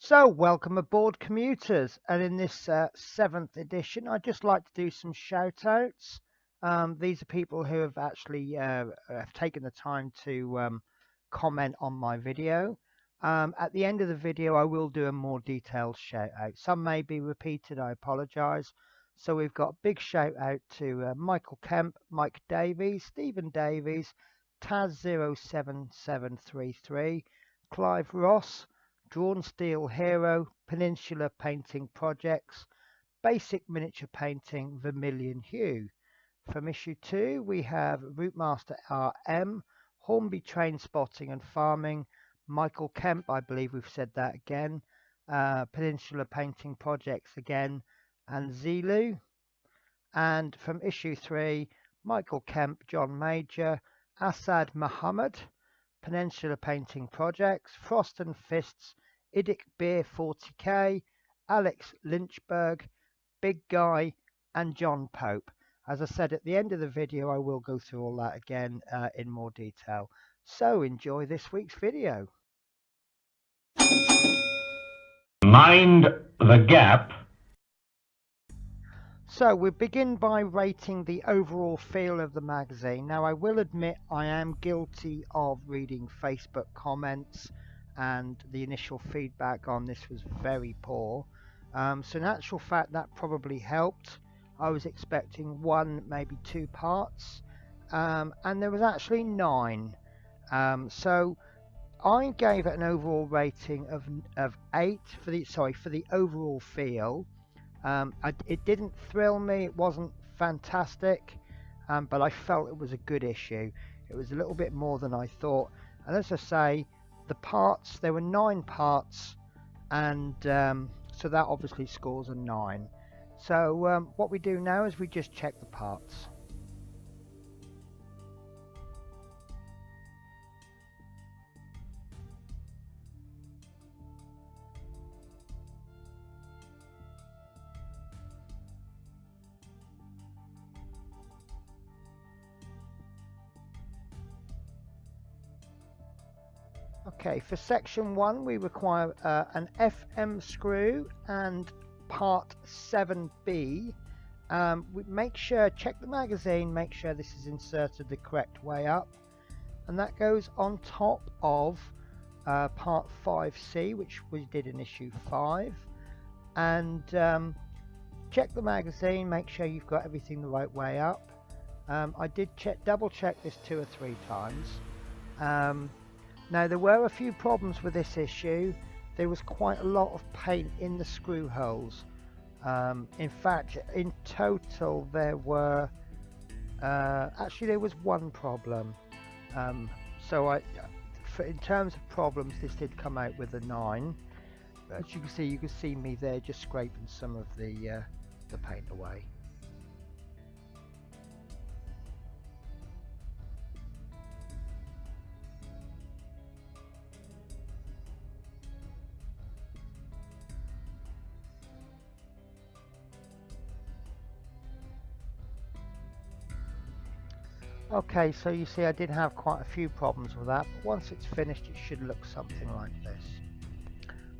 So, welcome aboard, commuters. And in this seventh edition, I'd just like to do some shout outs. These are people who have actually have taken the time to comment on my video. At the end of the video, I will do a more detailed shout out. Some may be repeated, I apologize. So, we've got a big shout out to Michael Kemp, Mike Davies, Stephen Davies, Taz07733, Clive Ross, Drawn Steel Hero, Peninsula Painting Projects, Basic Miniature Painting, Vermilion Hue. From issue 2, we have Routemasters RM, Hornby Train Spotting and Farming, Michael Kemp, I believe we've said that again, Peninsula Painting Projects again, and Zelu. And from issue 3, Michael Kemp, John Major, Asad Muhammad, Peninsula Painting Projects, Frost and Fists, Idic Beer 40k, Alex Lynchburg, Big Guy, and John Pope. As I said at the end of the video, I will go through all that again in more detail. So enjoy this week's video. Mind the gap. So we begin by rating the overall feel of the magazine. Now I will admit I am guilty of reading Facebook comments, and the initial feedback on this was very poor. So in actual fact that probably helped. I was expecting 1, maybe 2 parts, and there was actually 9. So I gave it an overall rating of 8 for the overall feel. It didn't thrill me, it wasn't fantastic, but I felt it was a good issue. It was a little bit more than I thought, and as I say, the parts, there were 9 parts, and so that obviously scores a 9. So what we do now is we just check the parts. Okay, for section 1 we require an FM screw and part 7B. Check the magazine, make sure this is inserted the correct way up, and that goes on top of part 5C, which we did in issue 5. And check the magazine, make sure you've got everything the right way up. I did double check this 2 or 3 times. Now there were a few problems with this issue. There was quite a lot of paint in the screw holes. In fact, in total there were actually there was 1 problem. So in terms of problems, this did come out with a 9. As you can see me there just scraping some of the paint away. Okay, so you see I did have quite a few problems with that, but once it's finished it should look something like this.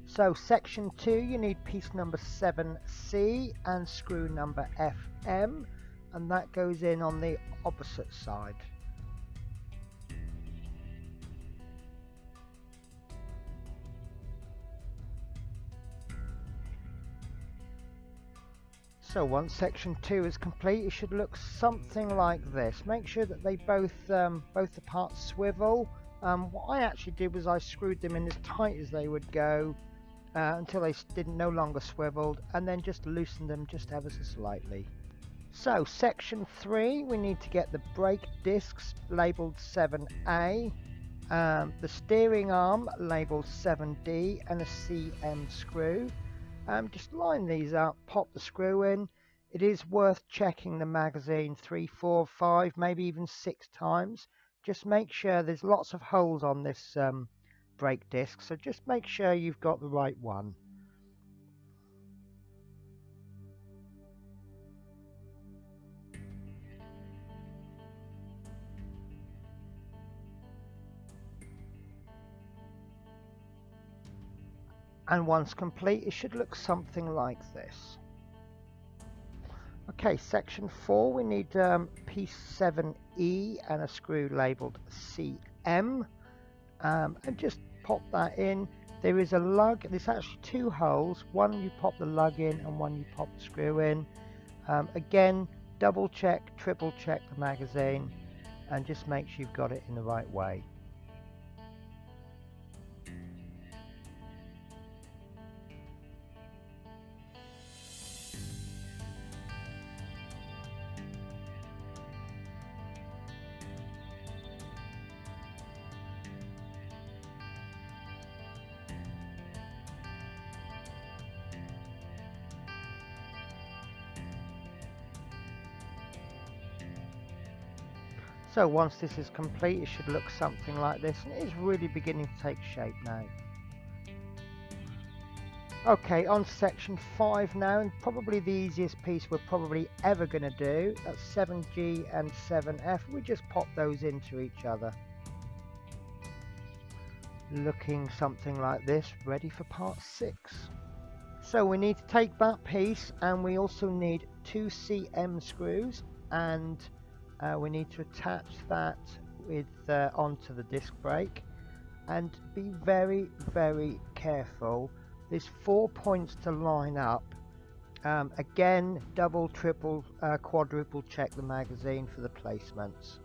So section 2, you need piece number 7C and screw number FM, and that goes in on the opposite side. So once section 2 is complete, it should look something like this. Make sure that they both the parts swivel. What I actually did was I screwed them in as tight as they would go until they no longer swiveled, and then just loosened them just ever so slightly. So section 3, we need to get the brake discs labelled 7A, the steering arm labelled 7D, and a CM screw. Just line these up, pop the screw in. It is worth checking the magazine 3, 4, 5, maybe even 6 times. Just make sure there's lots of holes on this brake disc, so just make sure you've got the right one. And once complete, it should look something like this. Okay, section 4, we need piece 7E and a screw labelled CM, and just pop that in. There is a lug, there's actually two holes, one you pop the lug in and one you pop the screw in. Again, double check, triple check the magazine and just make sure you've got it in the right way. So once this is complete, it should look something like this, and it is really beginning to take shape now. Okay, on section 5 now, and probably the easiest piece we're probably ever going to do. That's 7G and 7F. We just pop those into each other. Looking something like this, ready for part 6. So we need to take that piece, and we also need 2 CM screws, and we need to attach that with onto the disc brake, and be very, very careful. There's 4 points to line up. Again, double, triple, quadruple check the magazine for the placements.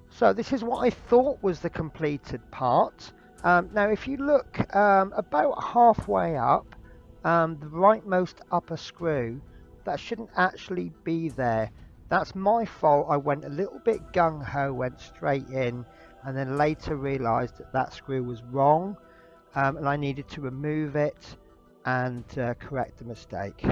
So this is what I thought was the completed part. Now if you look about halfway up, the rightmost upper screw, that shouldn't actually be there. That's my fault. I went a little bit gung-ho, went straight in, and then later realised that that screw was wrong, and I needed to remove it and correct the mistake.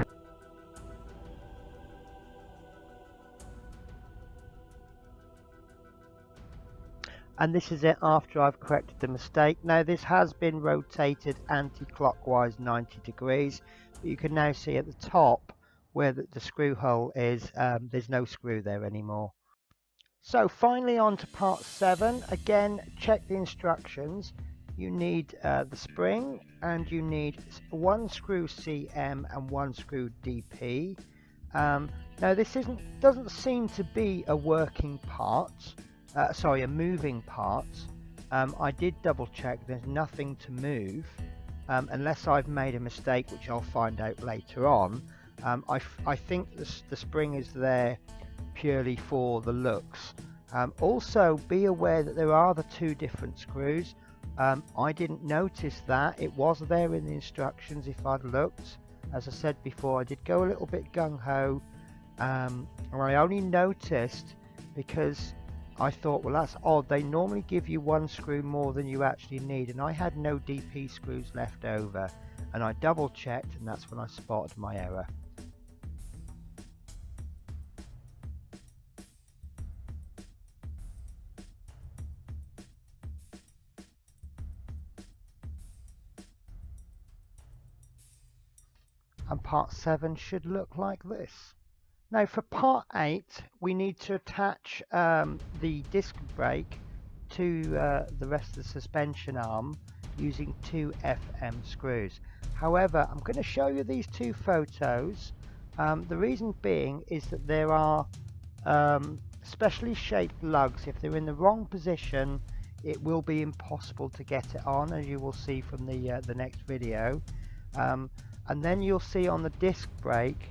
And this is it after I've corrected the mistake. Now this has been rotated anti-clockwise 90 degrees, but you can now see at the top where the screw hole is, there's no screw there anymore. So finally on to part 7. Again, check the instructions. You need the spring, and you need 1 screw CM and 1 screw DP. Now this doesn't seem to be a working part. Sorry, a moving part. I did double check, there's nothing to move, unless I've made a mistake, which I'll find out later on. I think the spring is there purely for the looks. Also be aware that there are the 2 different screws. I didn't notice that. It was there in the instructions if I'd looked. As I said before, I did go a little bit gung-ho, and I only noticed because I thought, well, that's odd. They normally give you 1 screw more than you actually need, and I had no DP screws left over, and I double checked, and that's when I spotted my error. And part 7 should look like this. Now for part 8, we need to attach the disc brake to the rest of the suspension arm using 2 FM screws. However, I'm going to show you these 2 photos. The reason being is that there are specially shaped lugs. If they're in the wrong position, it will be impossible to get it on, as you will see from the next video. And then you'll see on the disc brake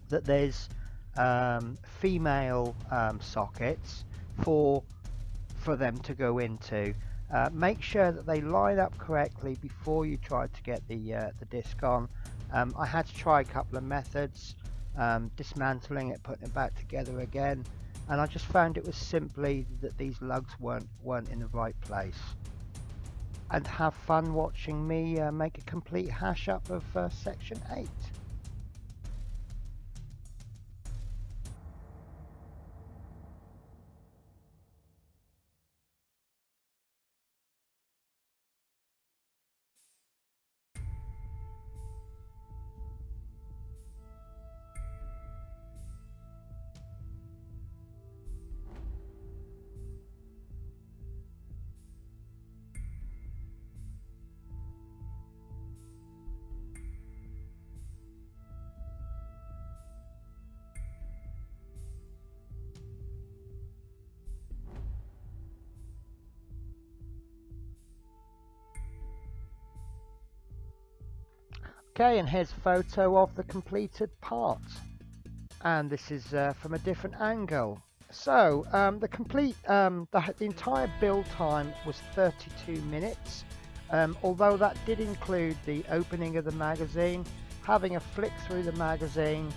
that there's female sockets for them to go into. Make sure that they line up correctly before you try to get the disc on. I had to try a couple of methods, dismantling it, putting it back together again, and I just found it was simply that these lugs weren't in the right place. And have fun watching me make a complete hash up of section 8. Okay, and here's a photo of the completed part, and this is from a different angle. So the entire build time was 32 minutes, although that did include the opening of the magazine, having a flick through the magazine,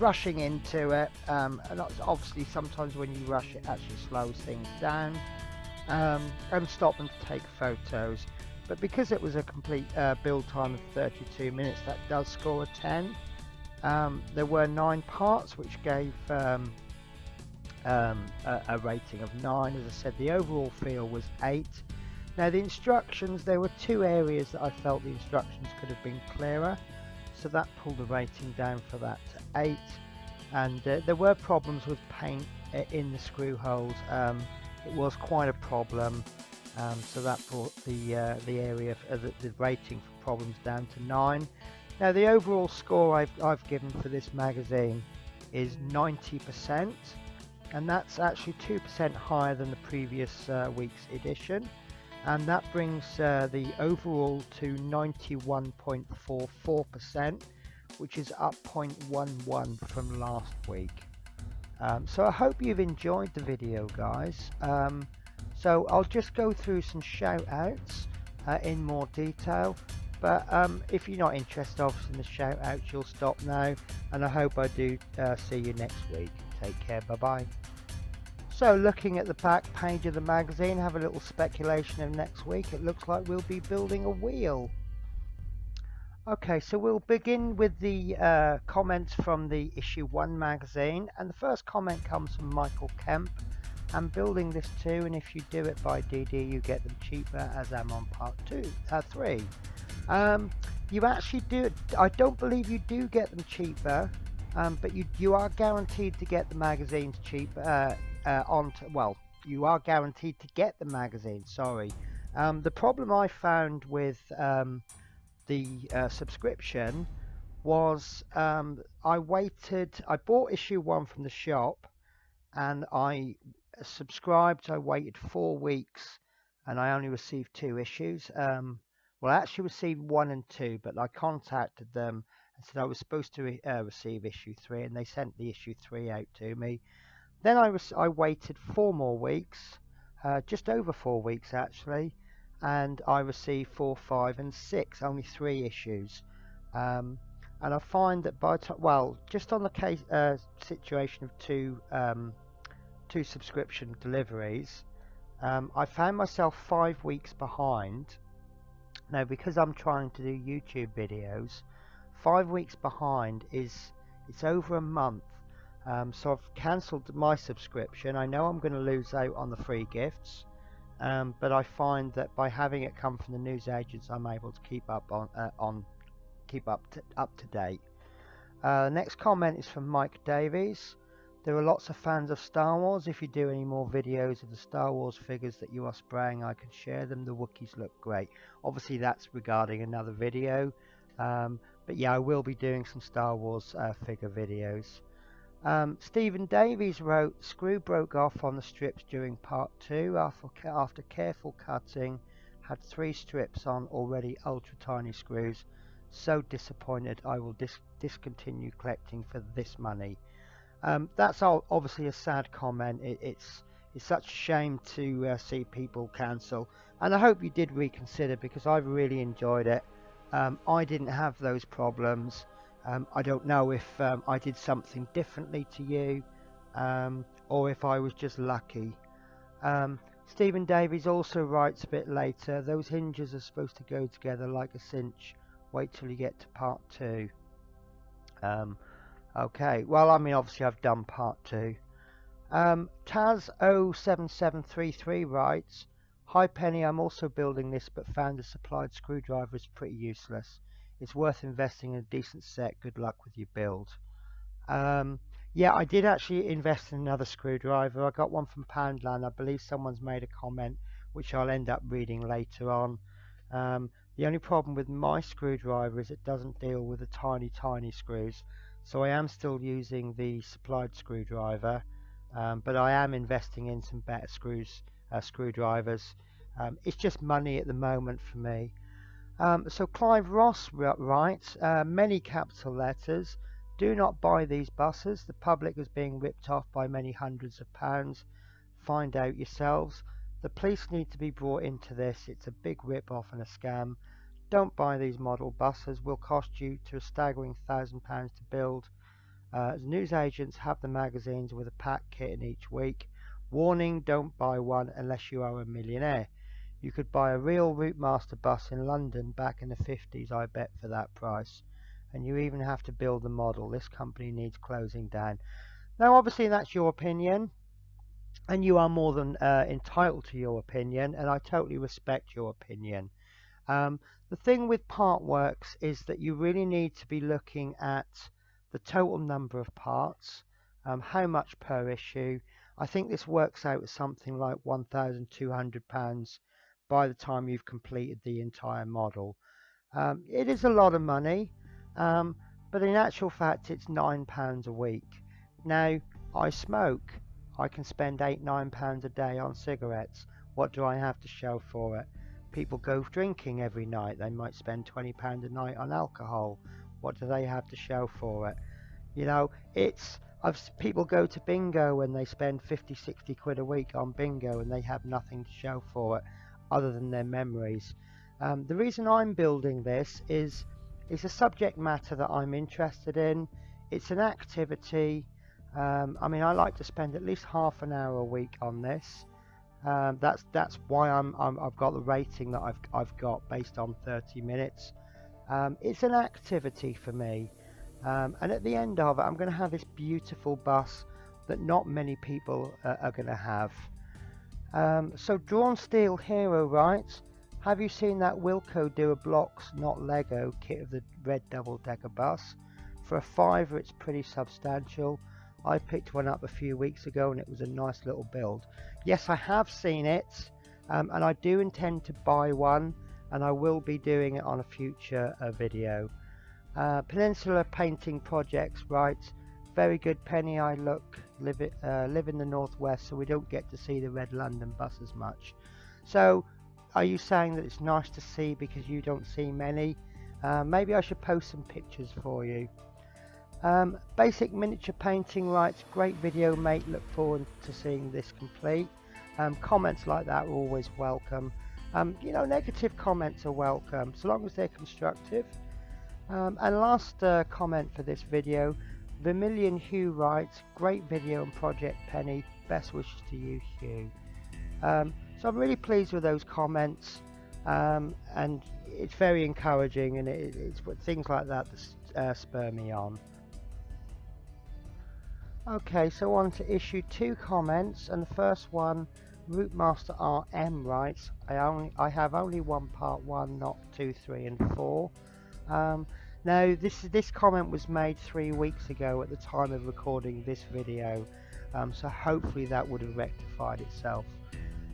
rushing into it, and obviously sometimes when you rush it actually slows things down, and stop them to take photos. But because it was a complete build time of 32 minutes, that does score a 10. There were 9 parts, which gave a rating of 9. As I said, the overall feel was 8. Now the instructions, there were 2 areas that I felt the instructions could have been clearer, so that pulled the rating down for that to 8. And there were problems with paint in the screw holes. It was quite a problem, so that brought the area the rating for problems down to 9. Now the overall score I've given for this magazine is 90%, and that's actually 2% higher than the previous week's edition, and that brings the overall to 91.44%, which is up 0.11 from last week. So I hope you've enjoyed the video, guys. So I'll just go through some shout outs in more detail, but if you're not interested obviously in the shout outs, you'll stop now, and I hope I do see you next week. Take care, bye bye. So looking at the back page of the magazine, have a little speculation of next week. It looks like we'll be building a wheel. Okay, so we'll begin with the comments from the issue 1 magazine, and the first comment comes from Michael Kemp. I'm building this too, and if you do it by DD you get them cheaper, as I'm on part 3. You actually do, I don't believe you do get them cheaper, but you are guaranteed to get the magazines cheaper well, you are guaranteed to get the magazine, sorry. The problem I found with the subscription was I bought issue 1 from the shop, and I subscribed. I waited 4 weeks, and I only received 2 issues. Well, I actually received 1 and 2, but I contacted them and said I was supposed to receive issue 3, and they sent the issue 3 out to me. Then I waited 4 more weeks, just over 4 weeks actually, and I received 4, 5 and 6, only 3 issues. And I find that just on the case situation of 2 subscription deliveries, I found myself 5 weeks behind. Now because I'm trying to do YouTube videos, 5 weeks behind it's over a month. So I've cancelled my subscription. I know I'm going to lose out on the free gifts, but I find that by having it come from the news agents, I'm able to keep up to date. Next comment is from Mike Davies. There are lots of fans of Star Wars. If you do any more videos of the Star Wars figures that you are spraying, I can share them. The Wookiees look great. Obviously that's regarding another video, but yeah, I will be doing some Star Wars figure videos. Stephen Davies wrote, screw broke off on the strips during part 2 after careful cutting, had 3 strips on already ultra tiny screws. So disappointed, I will discontinue collecting for this money. That's obviously a sad comment. It's such a shame to see people cancel, and I hope you did reconsider, because I've really enjoyed it. I didn't have those problems. I don't know if I did something differently to you, or if I was just lucky. Stephen Davies also writes a bit later, those hinges are supposed to go together like a cinch. Wait till you get to part 2. Okay, well, I mean, obviously I've done part 2. Taz07733 writes, hi Penny, I'm also building this, but found the supplied screwdriver is pretty useless. It's worth investing in a decent set. Good luck with your build. Yeah, I did actually invest in another screwdriver. I got one from Poundland. I believe someone's made a comment which I'll end up reading later on. The only problem with my screwdriver is it doesn't deal with the tiny screws, so I am still using the supplied screwdriver, but I am investing in some better screwdrivers. It's just money at the moment for me. So Clive Ross writes, many capital letters, do not buy these buses. The public is being ripped off by many hundreds of pounds. Find out yourselves. The police need to be brought into this. It's a big rip-off and a scam. Don't buy these model buses. Will cost you to a staggering £1,000 to build. As news agents have the magazines with a packed kit in each week. Warning, don't buy one unless you are a millionaire. You could buy a real Routemaster bus in London back in the 50s, I bet, for that price. And you even have to build the model. This company needs closing down. Now, obviously, that's your opinion, and you are more than entitled to your opinion, and I totally respect your opinion. The thing with partworks is that you really need to be looking at the total number of parts, how much per issue. I think this works out at something like £1,200 by the time you've completed the entire model. It is a lot of money, but in actual fact it's £9 a week. Now, I smoke. I can spend £8-9 a day on cigarettes. What do I have to show for it? People go drinking every night. They might spend £20 a night on alcohol. What do they have to show for it? You know, people go to bingo and they spend 50-60 quid a week on bingo and they have nothing to show for it other than their memories. The reason I'm building this is it's a subject matter that I'm interested in. It's an activity. I mean, I like to spend at least half an hour a week on this. That's why I've got the rating that I've got based on 30 minutes. It's an activity for me, and at the end of it, I'm going to have this beautiful bus that not many people are going to have. So Drawn Steel Hero writes, have you seen that Wilco do a blocks not Lego kit of the red double-decker bus? For a £5, it's pretty substantial. I picked one up a few weeks ago and it was a nice little build. Yes, I have seen it, and I do intend to buy one, and I will be doing it on a future video. Peninsula Painting Projects writes, very good Penny, I live in the northwest, so we don't get to see the red London bus as much. So are you saying that it's nice to see because you don't see many? Maybe I should post some pictures for you. Basic Miniature Painting writes, great video mate, look forward to seeing this complete. Comments like that are always welcome. You know, negative comments are welcome so long as they're constructive. And last comment for this video, Vermilion Hugh writes, great video and project Penny, best wishes to you, Hugh. So I'm really pleased with those comments, and it's very encouraging, and it's things like that that spur me on. Okay, so on to issue 2 comments, and the first one, Routemaster RM writes, I have only one part 1, not 2, 3 and 4. Now this comment was made 3 weeks ago at the time of recording this video, so hopefully that would have rectified itself.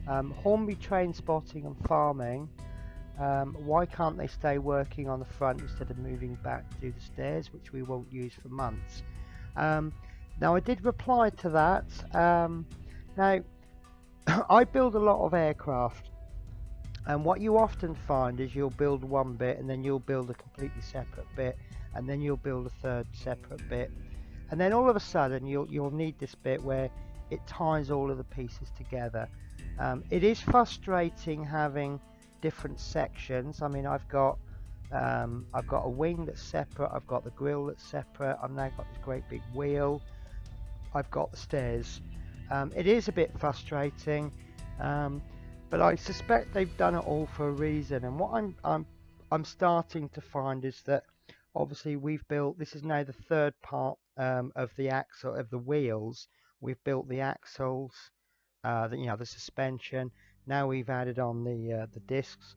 Hornby Train Spotting and Farming, why can't they stay working on the front instead of moving back to the stairs, which we won't use for months? Now I did reply to that. Now I build a lot of aircraft, and what you often find is you'll build one bit and then you'll build a completely separate bit, and then you'll build a third separate bit, and then all of a sudden you'll need this bit where it ties all of the pieces together. It is frustrating having different sections. I mean, I've got a wing that's separate, I've got the grille that's separate, I've now got this great big wheel, I've got the stairs. It is a bit frustrating, but I suspect they've done it all for a reason. And what I'm starting to find is that obviously we've built, this is now the third part of the axle of the wheels. We've built the axles, the suspension. Now we've added on the discs.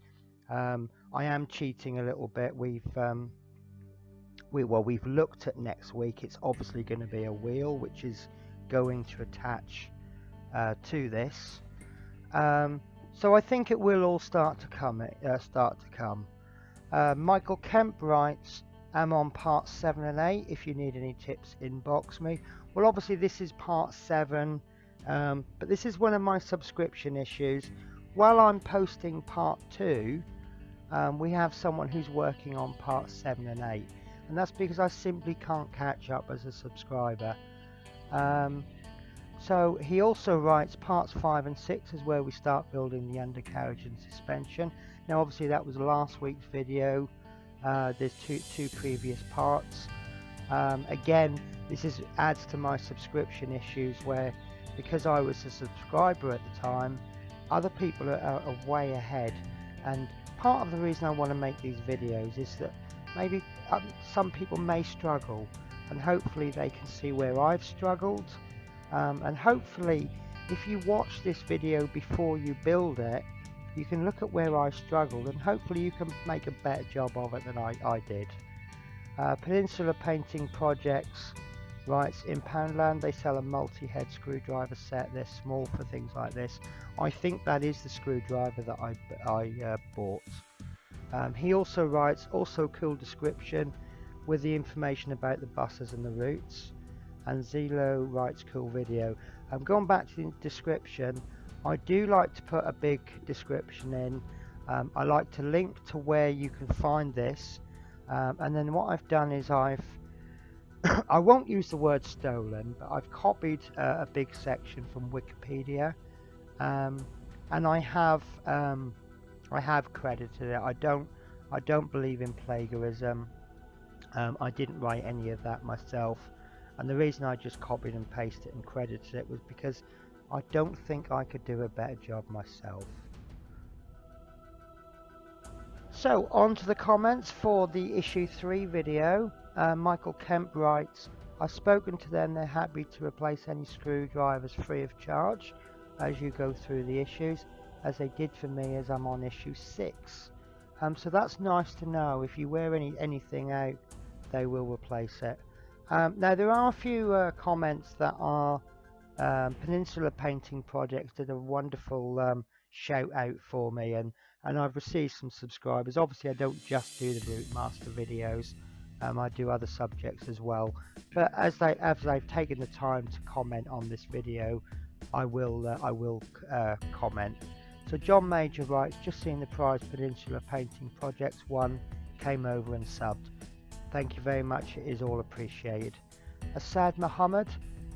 I am cheating a little bit. We've looked at next week. It's obviously going to be a wheel which is going to attach to this. So I think it will all start to come. Michael Kemp writes, I'm on parts 7 and 8. If you need any tips, inbox me. Well, obviously this is part 7, but this is one of my subscription issues. While I'm posting part 2, we have someone who's working on parts 7 and 8, and that's because I simply can't catch up as a subscriber. So he also writes parts 5 and 6 is where we start building the undercarriage and suspension. Now obviously that was last week's video. There's two previous parts. Again, this adds to my subscription issues, where because I was a subscriber at the time, other people are way ahead, and part of the reason I want to make these videos is that maybe some people may struggle, and hopefully they can see where I've struggled, and hopefully if you watch this video before you build it, you can look at where I struggled, and hopefully you can make a better job of it than I did. Peninsula Painting Projects writes, in Poundland they sell a multi-head screwdriver set. They're small for things like this. I think that is the screwdriver that I bought. He also writes, also cool description with the information about the buses and the routes. And Zelo writes, cool video. Going back to the description, I do like to put a big description in. I like to link to where you can find this, and then what I've done is I won't use the word stolen, but I've copied a big section from Wikipedia, and I have credited it. I don't believe in plagiarism. I didn't write any of that myself, and the reason I just copied and pasted and credited it was because I don't think I could do a better job myself. So on to the comments for the issue 3 video. Michael Kemp writes, I've spoken to them, they're happy to replace any screwdrivers free of charge as you go through the issues, as they did for me as I'm on issue 6. So that's nice to know. If you wear anything out, they will replace it. Now there are a few comments that are Peninsula Painting Projects did a wonderful shout out for me, and I've received some subscribers. Obviously I don't just do the Routemasters videos, I do other subjects as well, but as they've taken the time to comment on this video, I will comment. So John Major writes, just seen the prize Peninsula Painting Projects 1, came over and subbed. Thank you very much, it is all appreciated. Asad Muhammad,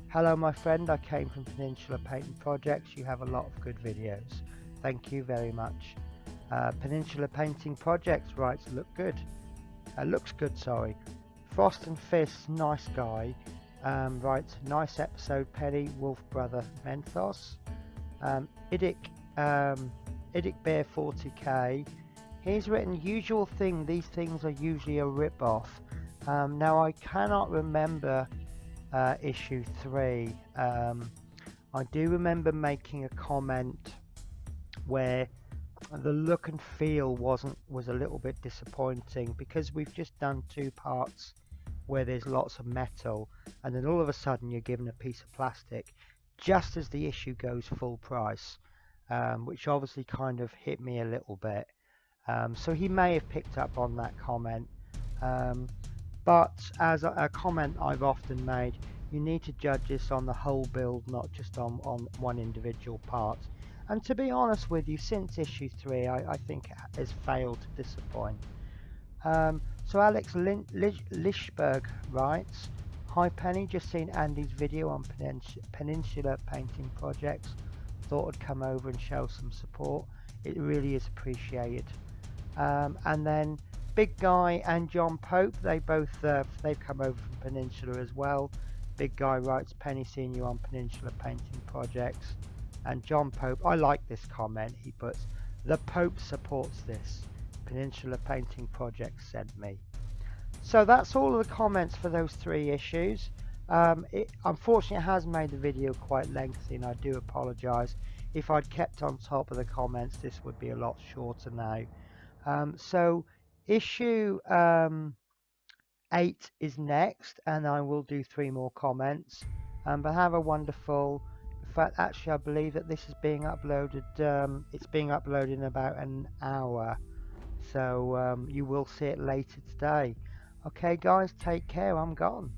hello my friend, I came from Peninsula Painting Projects, you have a lot of good videos. Thank you very much. Peninsula Painting Projects writes, looks good, sorry. Frost and Fist, nice guy, writes, nice episode Penny, Wolf Brother Menthos. Idic Bear 40k, he's written, usual thing, these things are usually a rip-off. Now I cannot remember issue 3. I do remember making a comment where the look and feel was a little bit disappointing, because we've just done 2 parts where there's lots of metal, and then all of a sudden you're given a piece of plastic just as the issue goes full price, which obviously kind of hit me a little bit. So he may have picked up on that comment, but as a comment I've often made, you need to judge this on the whole build, not just on one individual part. And to be honest with you, since issue 3 I think it has failed to disappoint. So Alex Lischberg writes, hi Penny, just seen Andy's video on Peninsula Painting Projects, thought I'd come over and show some support, it really is appreciated. And then Big Guy and John Pope, they've come over from Peninsula as well. Big Guy writes, Penny, seen you on Peninsula Painting Projects. And John Pope, I like this comment, he puts, the Pope supports this, Peninsula Painting Project sent me. So that's all of the comments for those 3 issues. It unfortunately has made the video quite lengthy, and I do apologise. If I'd kept on top of the comments, this would be a lot shorter now. So issue 8 is next, and I will do 3 more comments. But have a wonderful, in fact actually I believe that this is being uploaded, it's being uploaded in about an hour, so you will see it later today. Okay guys, take care, I'm gone.